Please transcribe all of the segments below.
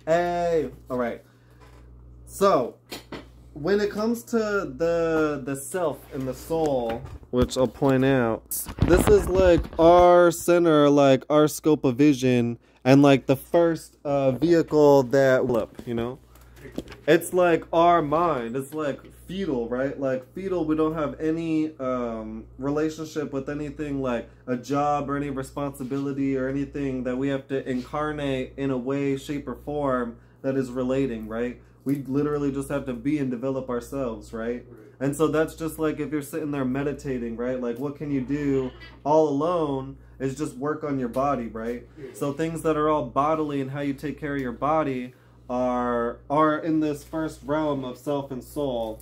Hey, all right. So, when it comes to the self and the soul, which I'll point out, this is like our center, like our scope of vision, and like the first vehicle that, you know, it's like our mind. It's like fetal, right? Like fetal, we don't have any relationship with anything like a job or any responsibility or anything that we have to incarnate in a way, shape, or form that is relating, right? We literally just have to be and develop ourselves, right? And so that's just like if you're sitting there meditating, right? Like what can you do all alone is just work on your body, right? So things that are all bodily and how you take care of your body are in this first realm of self and soul,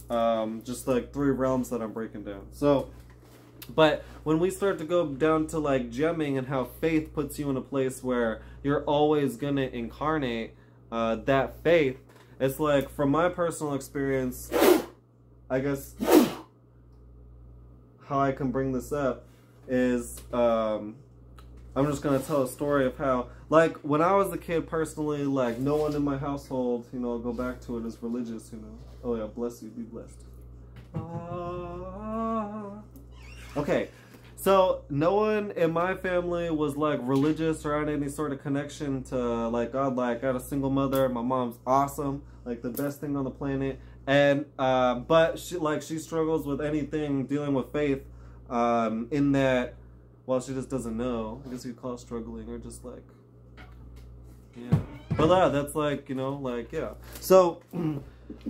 just like 3 realms that I'm breaking down. So, but when we start to go down to like gemming and how faith puts you in a place where you're always gonna incarnate that faith, it's like from my personal experience, I guess how I can bring this up is I'm just gonna tell a story of how, like, when I was a kid personally, like, no one in my household, you know, I'll go back to it, is religious, you know. Oh yeah, bless you, be blessed. Okay, so no one in my family was like religious or had any sort of connection to like God. Like, I got a single mother, my mom's awesome, like the best thing on the planet. And but she struggles with anything dealing with faith, in that, well, she just doesn't know. I guess you'd call it struggling, or just like, yeah. But yeah, that's like, you know, like, yeah. So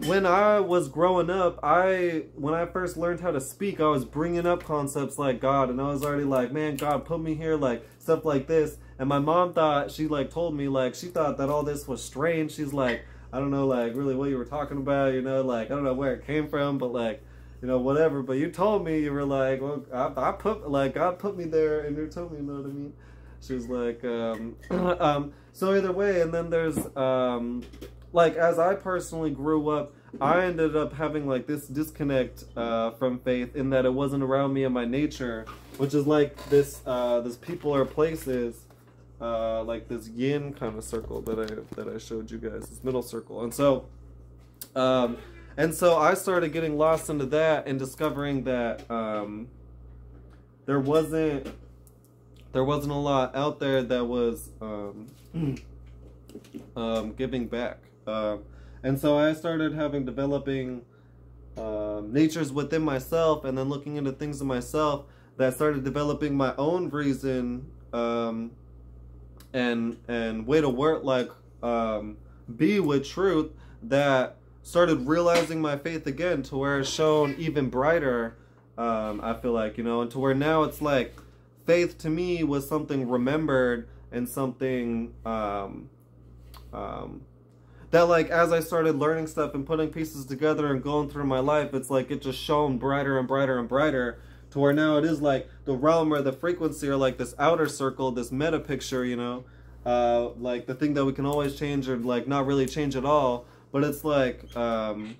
when I was growing up, when I first learned how to speak, I was bringing up concepts like God, and I was already like, man, God put me here, like stuff like this. And my mom thought, she like told me, like, she thought that all this was strange. She's like, I don't know, like, really what you were talking about, you know, like, I don't know where it came from, but like, you know, whatever. But you told me, you were like, well, I put, like, God put me there, and you told me, you know what I mean? She was like, so either way, and then there's, like, as I personally grew up, I ended up having like this disconnect from faith, in that it wasn't around me and my nature, which is like this people or places, like this yin kind of circle that I showed you guys, this middle circle. And so I started getting lost into that and discovering that there wasn't a lot out there that was giving back. And so I started developing natures within myself, and then looking into things in myself that started developing my own reason and way to work, like be with truth, that started realizing my faith again, to where it's shown even brighter, I feel like, you know, and to where now it's like faith to me was something remembered, and something that, like, as I started learning stuff and putting pieces together and going through my life, it's like it just shone brighter and brighter and brighter, to where now it is like the realm or the frequency, or like this outer circle, this meta picture, you know, like the thing that we can always change, or like not really change at all. But it's like, and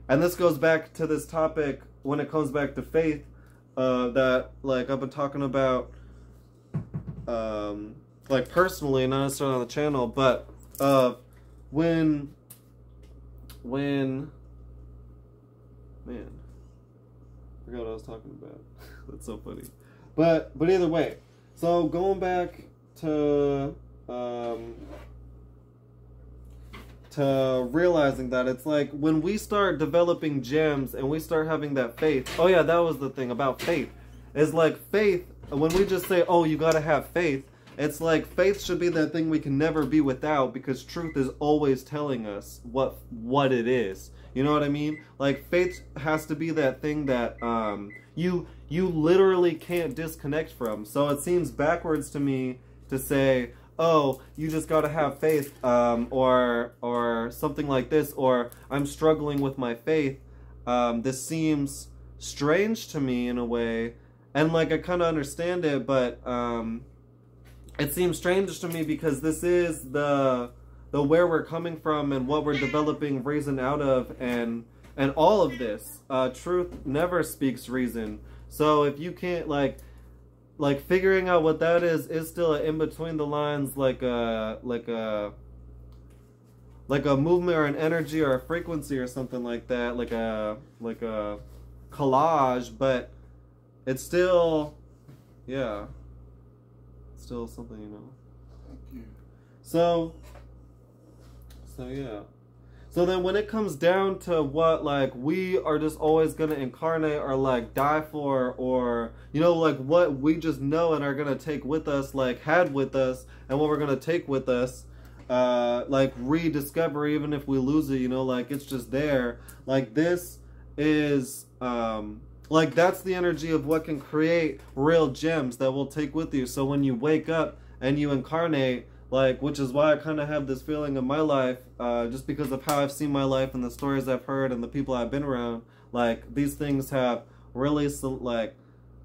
this goes back to this topic when it comes back to faith, that like I've been talking about, like personally, not necessarily on the channel, but when man, I forgot what I was talking about. That's so funny. But either way, so going back to realizing that it's like when we start developing gems and we start having that faith. Oh yeah, that was the thing about faith. Is like faith, when we just say, oh, you gotta have faith, it's like faith should be that thing we can never be without, because truth is always telling us what it is. You know what I mean? Like faith has to be that thing that you literally can't disconnect from. So it seems backwards to me to say, oh, you just gotta have faith, or something like this, or I'm struggling with my faith. This seems strange to me in a way, and like I kind of understand it, but it seems strange to me because this is the where we're coming from and what we're developing reason out of, and all of this. Truth never speaks reason. So if you can't like figuring out what that is still in between the lines, like a like a movement or an energy or a frequency or something like that, like a collage, but it's still, yeah, still something, you know. Thank you. So yeah. So then when it comes down to what, like, we are just always going to incarnate or, like, die for, or, you know, like, what we just know and are going to take with us, like, had with us, and what we're going to take with us, like, rediscover even if we lose it, you know, like, it's just there. Like, this is, like, that's the energy of what can create real gems that will take with you. So when you wake up and you incarnate, like, which is why I kind of have this feeling in my life, just because of how I've seen my life and the stories I've heard and the people I've been around, like, these things have really, like,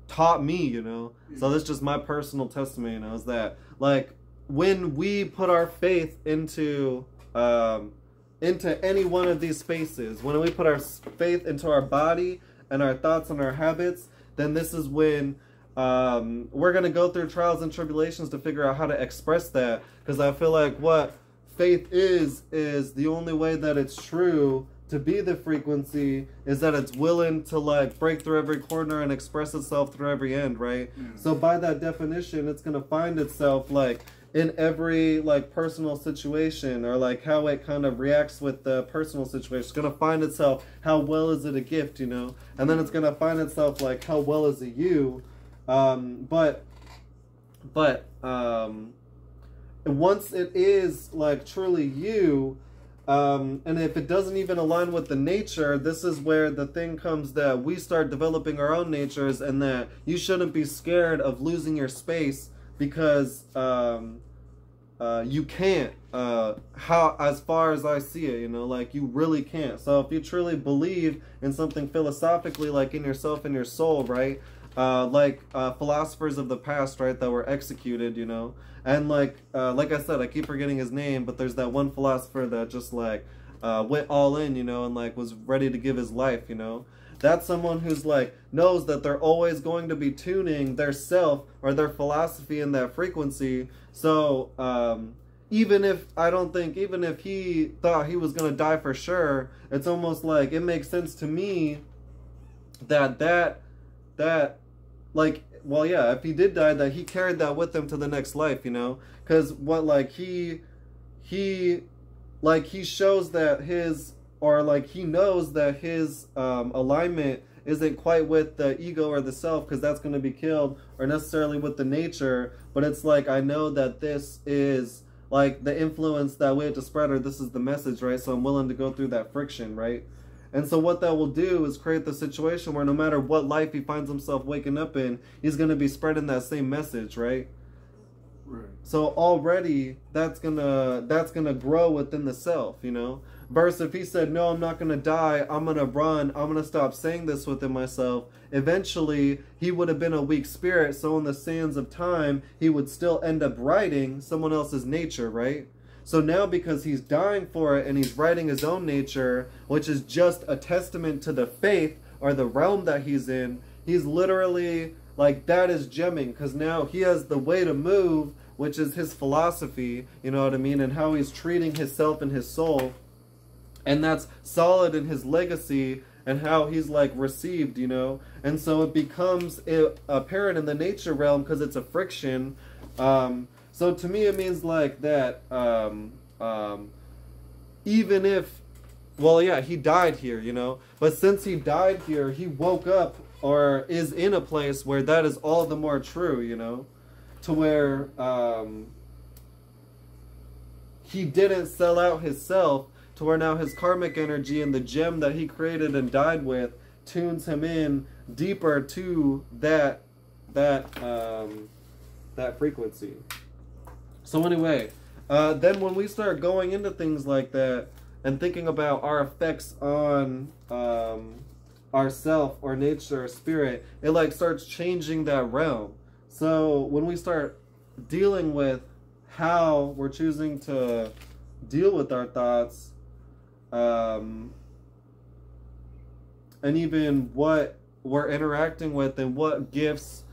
taught me, you know. So that's just my personal testimony, you know, is that, like, when we put our faith into any one of these spaces, when we put our faith into our body and our thoughts and our habits, then this is when we're going to go through trials and tribulations to figure out how to express that. Because I feel like what faith is the only way that it's true to be the frequency is that it's willing to, like, break through every corner and express itself through every end, right? So by that definition, it's going to find itself, like, in every, like, personal situation, or, like, how it kind of reacts with the personal situation. It's going to find itself, how well is it a gift, you know? And then it's going to find itself, like, how well is it you? But once it is, like, truly you, and if it doesn't even align with the nature, this is where the thing comes that we start developing our own natures, and that you shouldn't be scared of losing your space, because you can't, as far as I see it, you know, like, you really can't. So if you truly believe in something philosophically, like in yourself and your soul, right, like philosophers of the past, right, that were executed, you know, and like I said, I keep forgetting his name, but there's that one philosopher that just, like, went all in, you know, and, like, was ready to give his life, you know. That's someone who's, like, knows that they're always going to be tuning their self or their philosophy in that frequency. So even if he thought he was going to die for sure, it's almost like it makes sense to me that like, well, yeah, if he did die, that he carried that with him to the next life, you know. Because what, like, he shows that his, or, like, he knows that his alignment isn't quite with the ego or the self, because that's going to be killed, or necessarily with the nature. But it's like, I know that this is, like, the influence that we have to spread, or this is the message, right? So I'm willing to go through that friction, right? And so what that will do is create the situation where no matter what life he finds himself waking up in, he's going to be spreading that same message, right? Right. So already that's gonna grow within the self, you know. Versus if he said, no, I'm not gonna die, I'm gonna run, I'm gonna stop saying this within myself, eventually he would have been a weak spirit, so in the sands of time he would still end up writing someone else's nature, right? So now, because he's dying for it and he's writing his own nature, which is just a testament to the faith or the realm that he's in, he's literally, like, that is gemming, because now he has the way to move, which is his philosophy, you know what I mean, and how he's treating himself and his soul, and that's solid in his legacy and how he's, like, received, you know. And so it becomes apparent in the nature realm because it's a friction. So to me it means, like, that even if, well, yeah, he died here, you know, but since he died here, he woke up or is in a place where that is all the more true, you know, to where he didn't sell out his self, to where now his karmic energy and the gem that he created and died with tunes him in deeper to that frequency. So anyway, then when we start going into things like that and thinking about our effects on our self or nature or spirit, it, like, starts changing that realm. So when we start dealing with how we're choosing to deal with our thoughts, and even what we're interacting with and what gifts,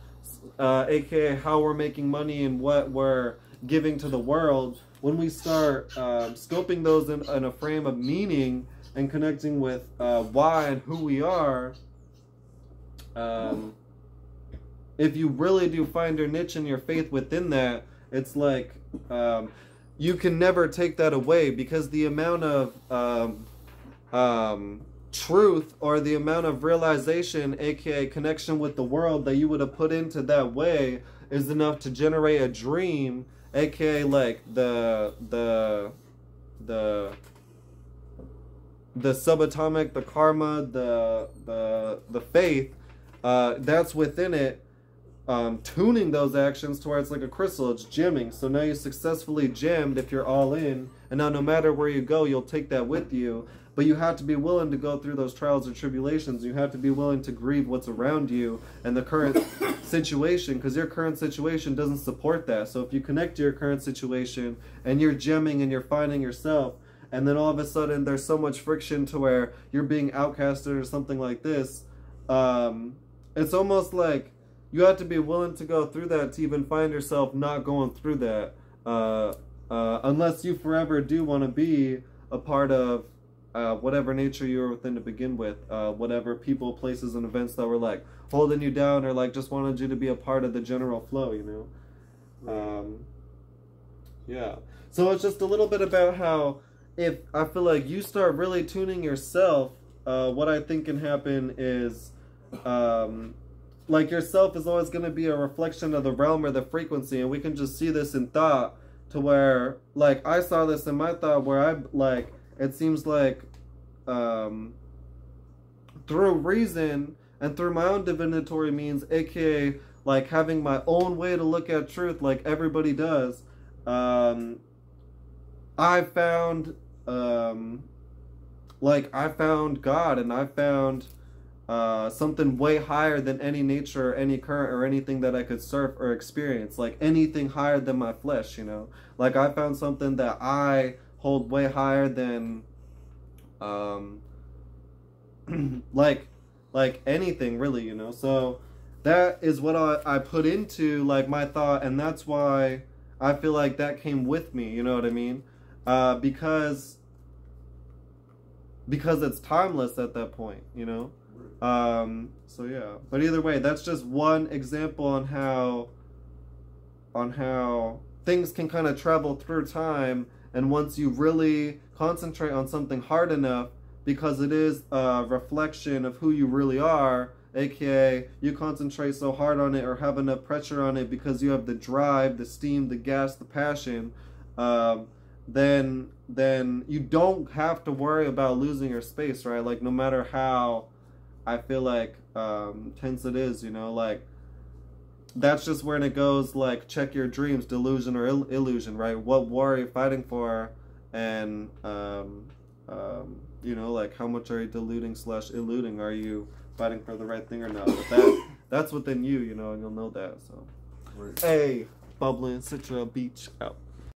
aka how we're making money and what we're giving to the world, when we start scoping those in a frame of meaning and connecting with why and who we are, if you really do find your niche and your faith within that, it's like you can never take that away, because the amount of truth or the amount of realization, aka connection with the world, that you would have put into that way is enough to generate a dream, aka like the subatomic, the karma, the faith that's within it, tuning those actions to where it's like a crystal, it's gemming. So now you successfully gemmed if you're all in, and now no matter where you go, you'll take that with you. But you have to be willing to go through those trials and tribulations. You have to be willing to grieve what's around you and the current situation, because your current situation doesn't support that. So if you connect to your current situation and you're gemming and you're finding yourself, and then all of a sudden there's so much friction to where you're being outcasted or something like this, it's almost like you have to be willing to go through that to even find yourself not going through that, unless you forever do want to be a part of whatever nature you were within to begin with, whatever people, places, and events that were like holding you down or like just wanted you to be a part of the general flow, you know? Yeah. So it's just a little bit about how, if I feel like you start really tuning yourself, what I think can happen is, like, yourself is always going to be a reflection of the realm or the frequency, and we can just see this in thought, to where, like, I saw this in my thought where I, like, it seems like through reason and through my own divinatory means, aka like having my own way to look at truth like everybody does, I found God, and I found something way higher than any nature or any current or anything that I could surf or experience, like anything higher than my flesh, you know? Like, I found something that I hold way higher than like anything really, you know? So that is what I put into like my thought, and that's why I feel like that came with me, you know what I mean? Because it's timeless at that point, you know? So yeah, but either way, that's just one example on how things can kind of travel through time. And once you really concentrate on something hard enough, because it is a reflection of who you really are, aka you concentrate so hard on it or have enough pressure on it because you have the drive, the steam, the gas, the passion, then you don't have to worry about losing your space, right? Like, no matter how I feel like tense it is, you know, like, that's just when it goes, like, check your dreams, delusion or illusion, right? What war are you fighting for? And, you know, like, how much are you deluding / eluding? Are you fighting for the right thing or not? But that's within you, you know, and you'll know that, so. Right. Hey, bubbling Citra Beach out.